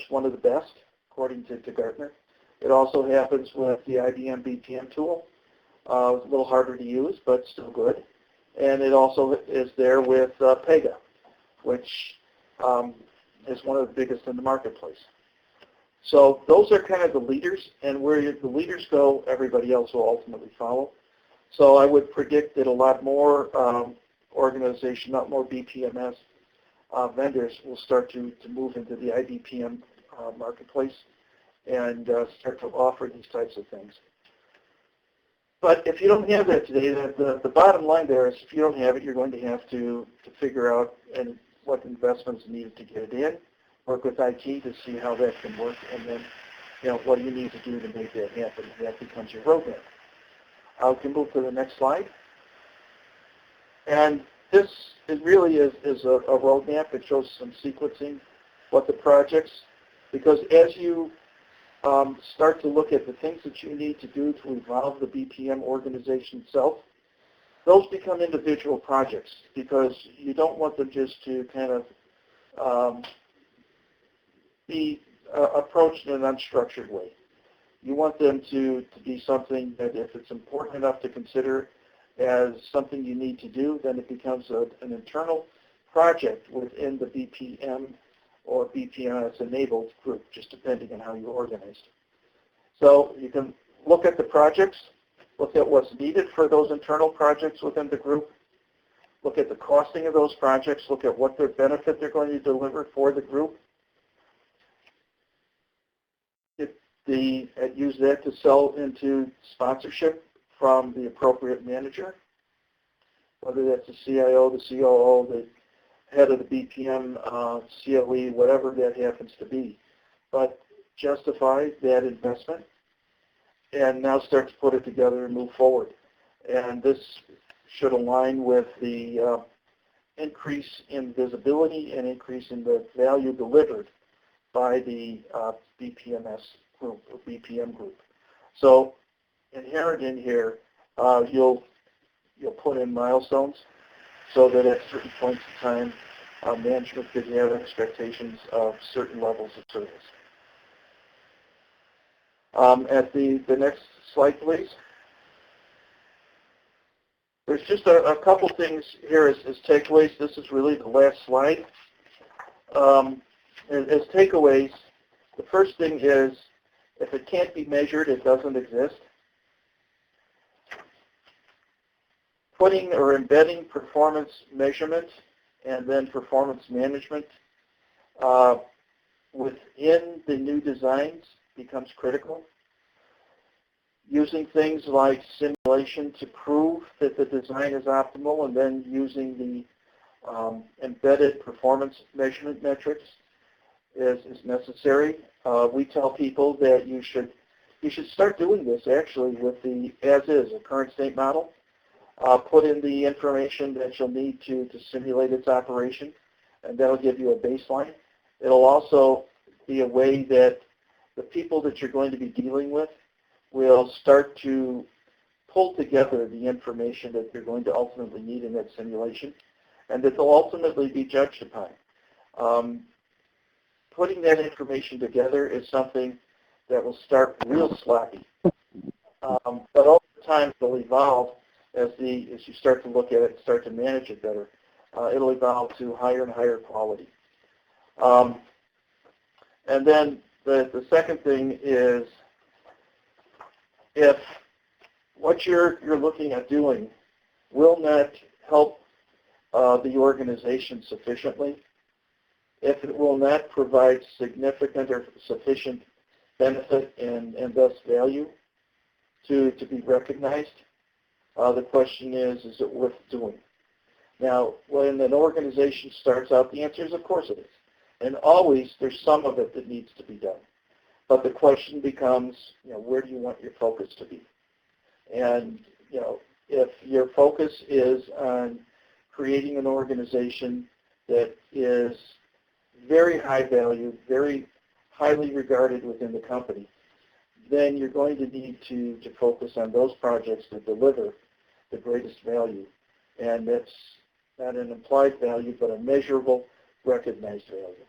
is one of the best, according to Gartner. It also happens with the IBM BPM tool. It's a little harder to use, but still good. And it also is there with Pega, which is one of the biggest in the marketplace. So those are kind of the leaders, and where the leaders go, everybody else will ultimately follow. So I would predict that a lot more organization, not more BPMS vendors will start to move into the IBPM marketplace and start to offer these types of things. But if you don't have that today, the bottom line there is if you don't have it, you're going to have to figure out what investments are needed to get it in, work with IT to see how that can work, and then what do you need to do to make that happen. That becomes your roadmap. I can move to the next slide. And this really is a roadmap. It shows some sequencing, what the projects, because as you start to look at the things that you need to do to evolve the BPM organization itself, those become individual projects because you don't want them just to kind of be approached in an unstructured way. You want them to be something that if it's important enough to consider as something you need to do, then it becomes an internal project within the BPM or BPMS-enabled group, just depending on how you're organized. So you can look at the projects, look at what's needed for those internal projects within the group, look at the costing of those projects, look at what their benefit they're going to deliver for the group. Use that to sell into sponsorship from the appropriate manager, whether that's the CIO, the COO, the head of the BPM, COE, whatever that happens to be. But justify that investment and now start to put it together and move forward. And this should align with the increase in visibility and increase in the value delivered by the BPMS group or BPM group. So inherent in here, you'll put in milestones so that at certain points in time, management could have expectations of certain levels of service. At the next slide, please. There's just a couple things here as takeaways. This is really the last slide. As takeaways, the first thing is, if it can't be measured, it doesn't exist. Putting or embedding performance measurement and then performance management within the new designs becomes critical. Using things like simulation to prove that the design is optimal, and then using the embedded performance measurement metrics is necessary. We tell people that you should start doing this actually with the as-is, a current state model. Put in the information that you'll need to simulate its operation, and that'll give you a baseline. It'll also be a way that the people that you're going to be dealing with will start to pull together the information that you're going to ultimately need in that simulation, and that they'll ultimately be judged upon. Putting that information together is something that will start real sloppy, but over time it'll evolve as you start to look at it and start to manage it better. It'll evolve to higher and higher quality. And then the second thing is, if what you're looking at doing will not help the organization sufficiently, if it will not provide significant or sufficient benefit and thus value to be recognized, the question is it worth doing? Now, when an organization starts out, the answer is of course it is. And always there's some of it that needs to be done. But the question becomes, where do you want your focus to be? And, if your focus is on creating an organization that is very high value, very highly regarded within the company, then you're going to need to focus on those projects that deliver the greatest value. And that's not an implied value, but a measurable, recognized value.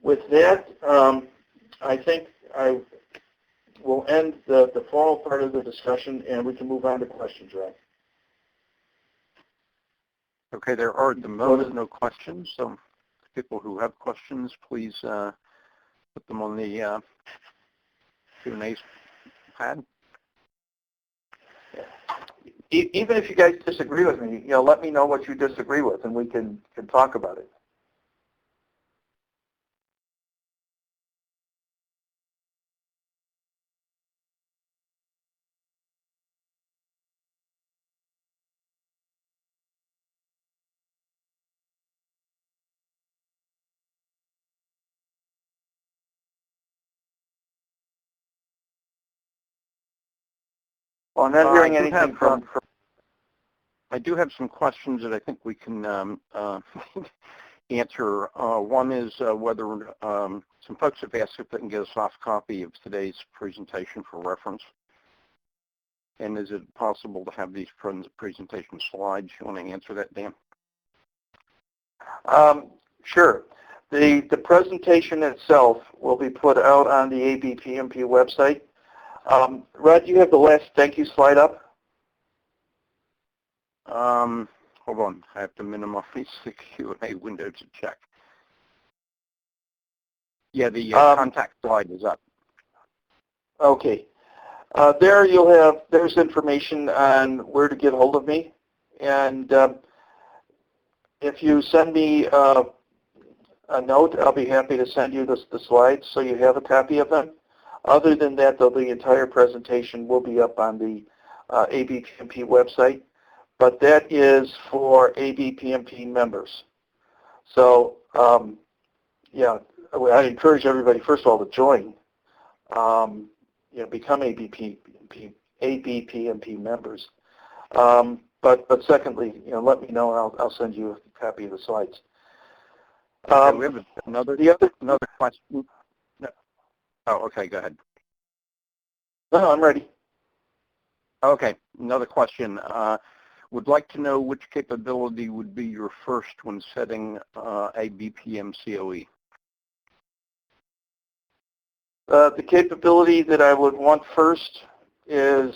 With that, I think I will end the formal part of the discussion, and we can move on to questions, right? Okay, there are at the moment no questions, so people who have questions, please put them on the Q&A pad. Even if you guys disagree with me, let me know what you disagree with, and we can talk about it. Well, I'm not hearing anything from... I do have some questions that I think we can answer. One is whether some folks have asked if they can get a soft copy of today's presentation for reference. And is it possible to have these presentation slides? You want to answer that, Dan? Sure. The presentation itself will be put out on the ABPMP website. Rod, do you have the last thank you slide up? Hold on. I have to minimize the Q&A window to check. Yeah, the contact slide is up. Okay. There's information on where to get hold of me. And if you send me a note, I'll be happy to send you the slides so you have a copy of them. Other than that, though, the entire presentation will be up on the ABPMP website. But that is for ABPMP members. So, yeah, I encourage everybody, first of all, to join, become ABPMP members. But secondly, let me know, and I'll send you a copy of the slides. We have another question. Oh, okay, go ahead. No, I'm ready. Okay, another question. Would like to know which capability would be your first when setting a BPM COE. The capability that I would want first is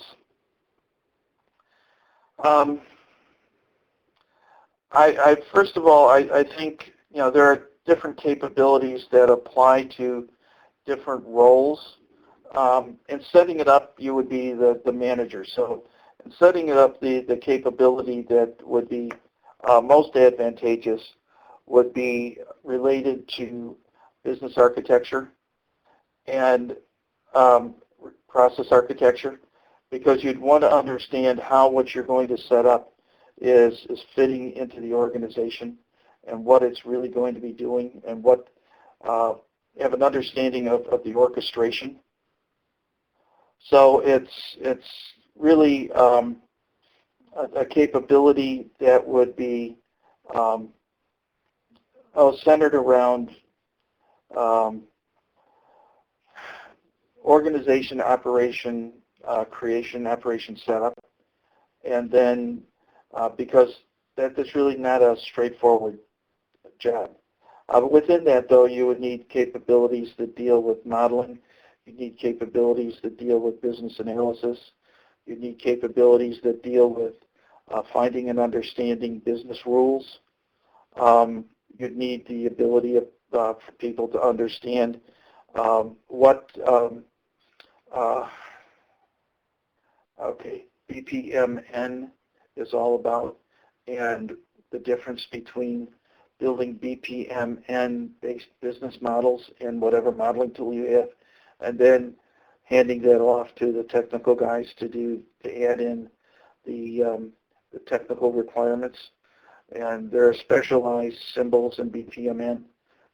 first of all, I think there are different capabilities that apply to different roles. In setting it up, you would be the manager. So in setting it up, the capability that would be most advantageous would be related to business architecture and process architecture, because you'd want to understand how what you're going to set up is fitting into the organization and what it's really going to be doing, and what have an understanding of the orchestration. So it's really a capability that would be centered around organization, operation, creation, operation setup, and then because that's really not a straightforward job. Within that, though, you would need capabilities that deal with modeling. You need capabilities that deal with business analysis. You need capabilities that deal with finding and understanding business rules. You'd need the ability for people to understand what BPMN is all about, and the difference between building BPMN-based business models in whatever modeling tool you have, and then handing that off to the technical guys to add in the technical requirements. And there are specialized symbols in BPMN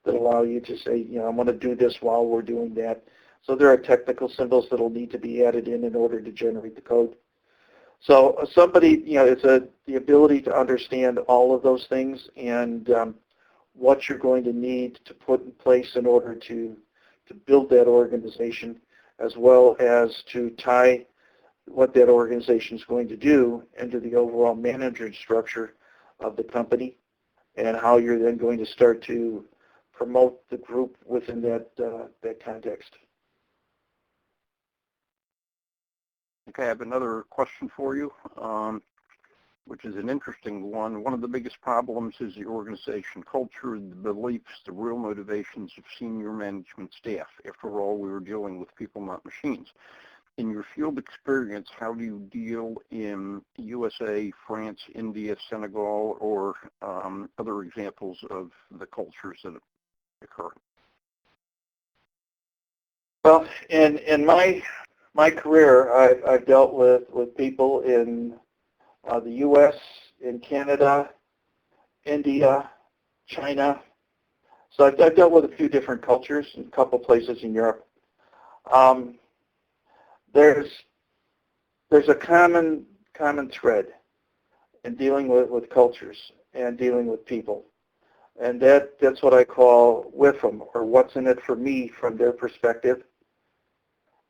that allow you to say, I want to do this while we're doing that. So there are technical symbols that will need to be added in order to generate the code. So somebody, it's the ability to understand all of those things and what you're going to need to put in place in order to build that organization, as well as to tie what that organization is going to do into the overall management structure of the company, and how you're then going to start to promote the group within that context. Okay, I have another question for you, which is an interesting one. One of the biggest problems is the organization culture, the beliefs, the real motivations of senior management staff. After all, we were dealing with people, not machines. In your field experience, how do you deal in USA, France, India, Senegal, or other examples of the cultures that occur? Well, in my career, I've dealt with people in the U.S., in Canada, India, China. So I've dealt with a few different cultures in a couple places in Europe. There's a common thread in dealing with cultures and dealing with people, and that's what I call WIFM, or what's in it for me from their perspective.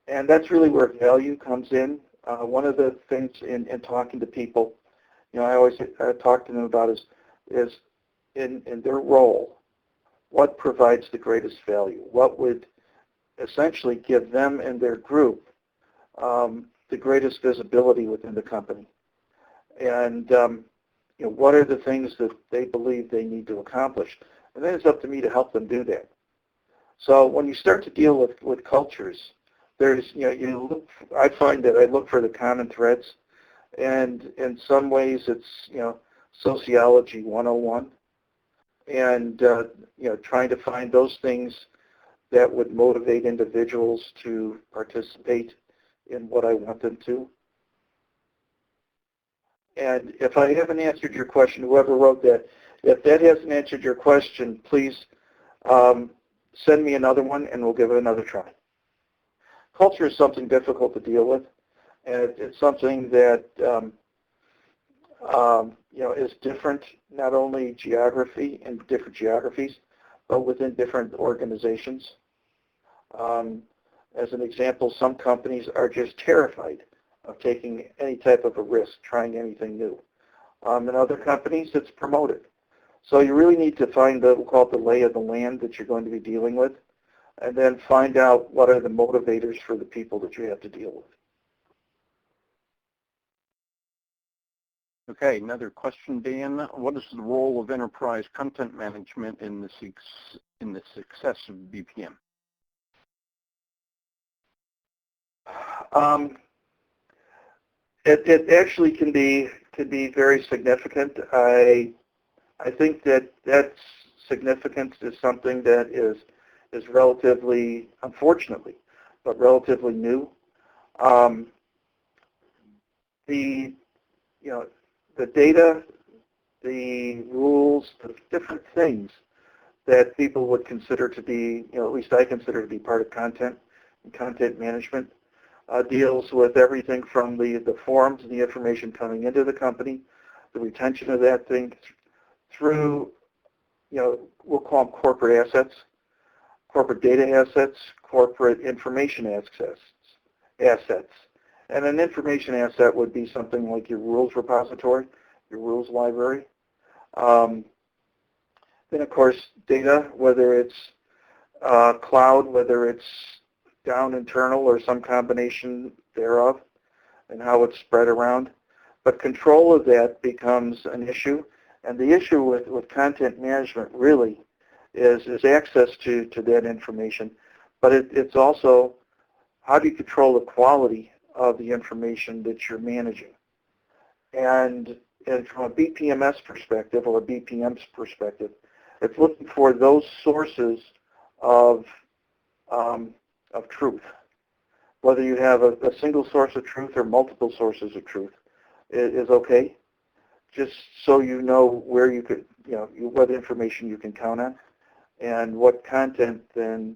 And that's really where value comes in. One of the things in talking to people, I always talk to them about is in their role, what provides the greatest value? What would essentially give them and their group the greatest visibility within the company? And what are the things that they believe they need to accomplish? And then it's up to me to help them do that. So when you start to deal with cultures, there's, I find that I look for the common threads, and in some ways it's, sociology 101, and, trying to find those things that would motivate individuals to participate in what I want them to. And if I haven't answered your question, whoever wrote that, if that hasn't answered your question, please send me another one and we'll give it another try. Culture is something difficult to deal with, and it's something that is different, not only geography and different geographies, but within different organizations. As an example, some companies are just terrified of taking any type of a risk, trying anything new. In other companies, it's promoted. So you really need to find we'll call it the lay of the land that you're going to be dealing with, and then find out what are the motivators for the people that you have to deal with. Okay, another question, Dan. What is the role of enterprise content management in the success of BPM? It actually can be very significant. I think that significance is something that is relatively, unfortunately, but relatively new. The data, the rules, the different things that people would consider to be, at least I consider to be part of content and content management, deals with everything from the forms and the information coming into the company, the retention of that thing, through, we'll call them corporate assets, corporate data assets, corporate information assets. And an information asset would be something like your rules repository, your rules library. Then, of course, data, whether it's cloud, whether it's down internal or some combination thereof, and how it's spread around. But control of that becomes an issue. And the issue with content management really is access to that information. But it's also how do you control the quality of the information that you're managing. And from a BPMS perspective or a BPM's perspective, it's looking for those sources of truth. Whether you have a single source of truth or multiple sources of truth is okay, just so you know where you could, what information you can count on and what content then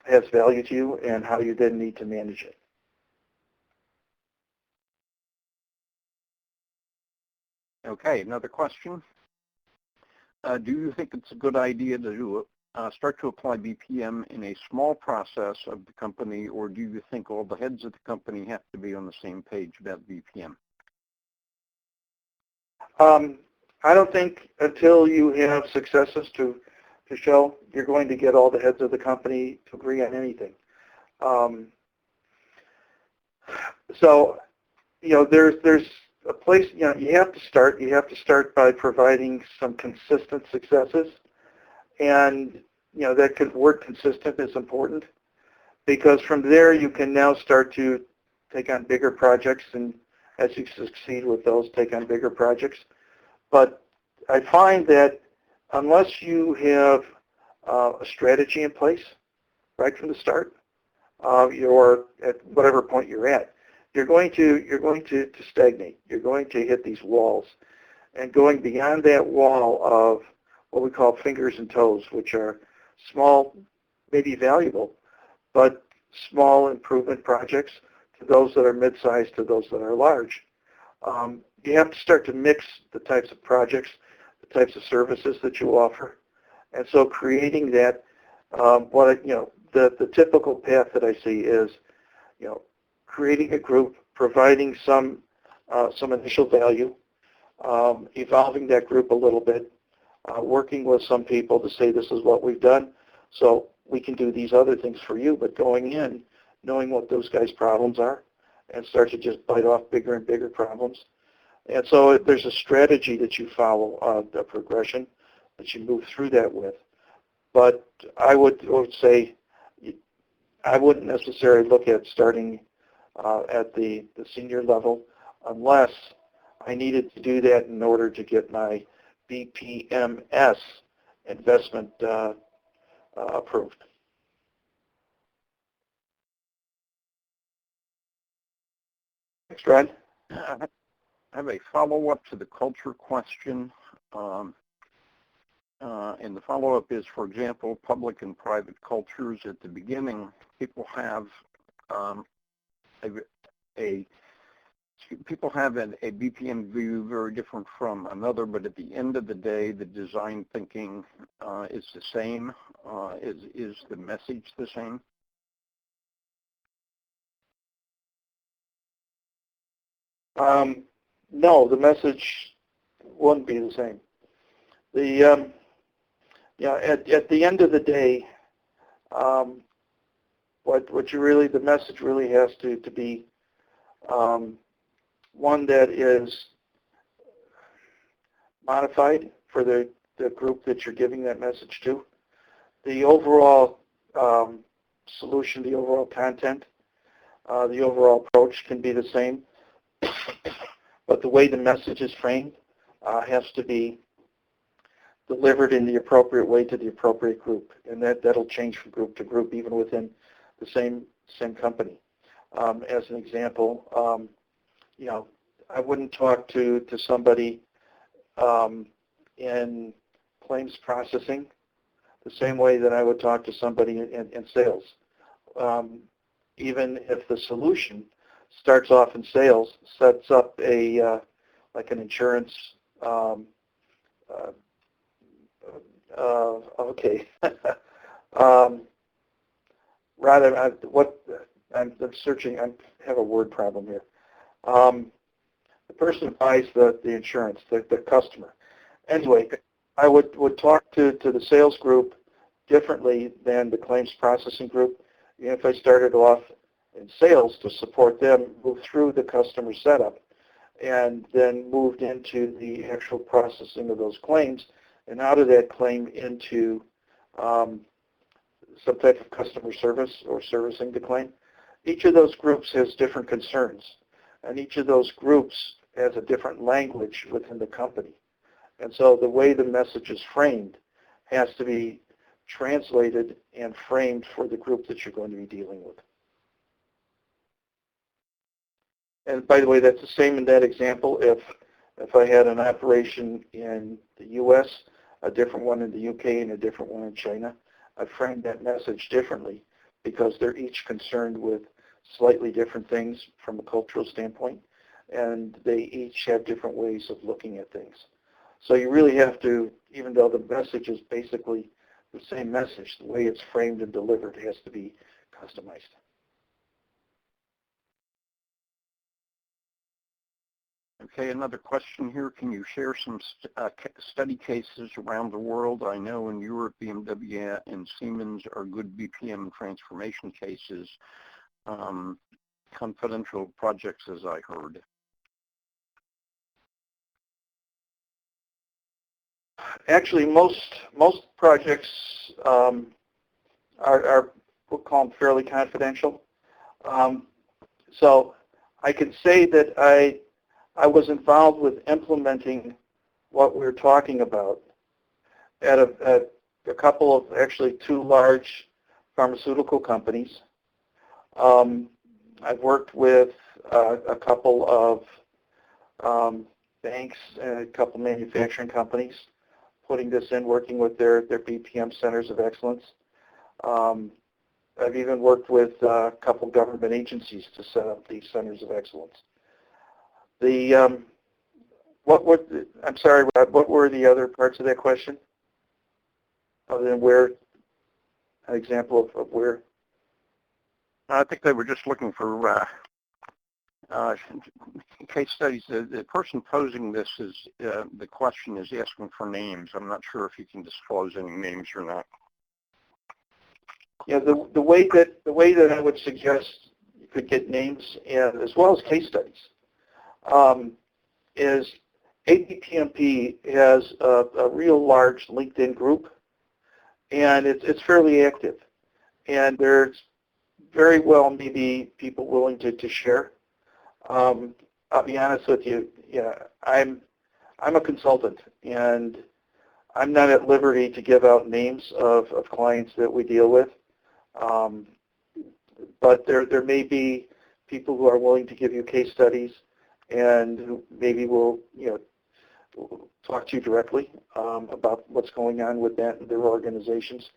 has value to you and how you then need to manage it. Okay, another question. Do you think it's a good idea to start to apply BPM in a small process of the company, or do you think all the heads of the company have to be on the same page about BPM? I don't think until you have successes to show, you're going to get all the heads of the company to agree on anything. So, there's a place, you have to start. You have to start by providing some consistent successes. And, that word consistent is important because from there you can now start to take on bigger projects, and as you succeed with those, take on bigger projects. But I find that unless you have a strategy in place right from the start, or at whatever point you're at, you're going to stagnate. You're going to hit these walls, and going beyond that wall of what we call fingers and toes, which are small, maybe valuable, but small improvement projects, to those that are mid-sized to those that are large. You have to start to mix the types of projects, the types of services that you offer, and so creating that. The typical path that I see is, creating a group, providing some initial value, evolving that group a little bit, working with some people to say this is what we've done, so we can do these other things for you, but going in, knowing what those guys' problems are, and start to just bite off bigger and bigger problems. And so there's a strategy that you follow, a progression that you move through that with. But I would say I wouldn't necessarily look at starting at the senior level unless I needed to do that in order to get my BPMS investment approved. Next, Rod. I have a follow-up to the culture question. And the follow-up is, for example, public and private cultures. At the beginning, people have a BPM view very different from another, but at the end of the day, the design thinking is the same. Is the message the same? No, the message wouldn't be the same. The at the end of the day, the message really has to be one that is modified for the group that you're giving that message to. The overall solution, the overall content, the overall approach can be the same, but the way the message is framed has to be delivered in the appropriate way to the appropriate group, and that'll change from group to group, even within the same company. As an example, I wouldn't talk to somebody in claims processing the same way that I would talk to somebody in sales. Even if the solution starts off in sales, sets up a like an insurance. Okay. Rather, I'm searching. I have a word problem here. The person buys the insurance, the customer. Anyway, I would talk to the sales group differently than the claims processing group. If I started off in sales to support them, move through the customer setup, and then moved into the actual processing of those claims, and out of that claim into some type of customer service or servicing the claim. Each of those groups has different concerns, and each of those groups has a different language within the company. And so the way the message is framed has to be translated and framed for the group that you're going to be dealing with. And by the way, that's the same in that example. If I had an operation in the U.S., a different one in the U.K., and a different one in China, I framed that message differently because they're each concerned with slightly different things from a cultural standpoint, and they each have different ways of looking at things. So you really have to, even though the message is basically the same message, the way it's framed and delivered has to be customized. Okay, another question here. Can you share some study cases around the world? I know in Europe, BMW and Siemens are good BPM transformation cases. Confidential projects, as I heard. Actually, most projects are we'll call them fairly confidential. So I can say that I was involved with implementing what we're talking about at a couple of, actually two large pharmaceutical companies. I've worked with a couple of banks and a couple manufacturing companies putting this in, working with their BPM centers of excellence. I've even worked with a couple government agencies to set up these centers of excellence. I'm sorry, Rod, what were the other parts of that question? Other than where, an example of where? I think they were just looking for case studies. The person posing this is, the question is asking for names. I'm not sure if you can disclose any names or not. Yeah, the way that I would suggest you could get names, and as well as case studies, is ABPMP has a real large LinkedIn group, and it's fairly active, and there's very well maybe people willing to share. I'll be honest with you, I'm a consultant, and I'm not at liberty to give out names of clients that we deal with, but there may be people who are willing to give you case studies and who maybe will talk to you directly about what's going on with that in their organizations.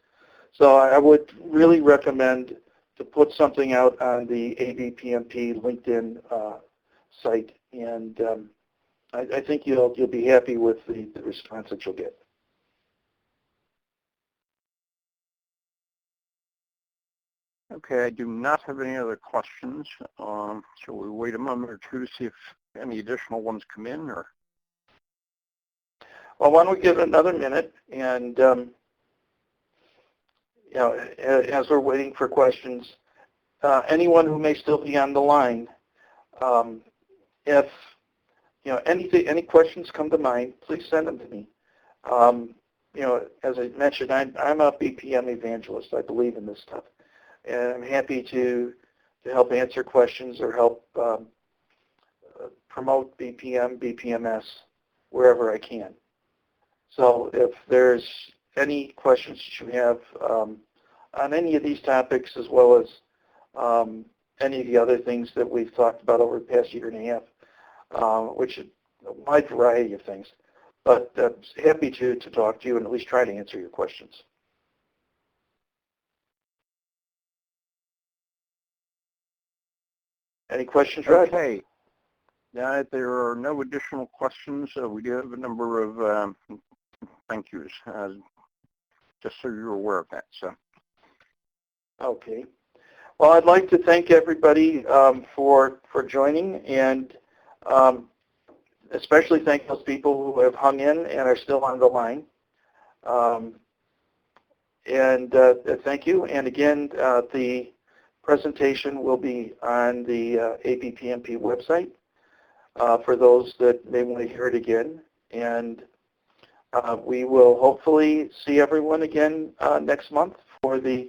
So I would really recommend to put something out on the ABPMP LinkedIn site, and I think you'll be happy with the response that you'll get. Okay, I do not have any other questions. Shall we wait a moment or two to see if any additional ones come in, or? Well, why don't we give it another minute, and you know, as we're waiting for questions, anyone who may still be on the line, if you know any questions come to mind, please send them to me. You know, as I mentioned, I'm a BPM evangelist. I believe in this stuff, and I'm happy to help answer questions or help promote BPM, BPMS wherever I can. So if there's any questions that you have on any of these topics, as well as any of the other things that we've talked about over the past year and a half, which is a wide variety of things, but happy to talk to you and at least try to answer your questions. Any questions, Rod? Okay. Now, if there are no additional questions, we do have a number of thank yous, just so you're aware of that. So. Okay. Well, I'd like to thank everybody for joining, and especially thank those people who have hung in and are still on the line. Thank you. And again, the presentation will be on the ABPMP website for those that may want to hear it again. And we will hopefully see everyone again next month for the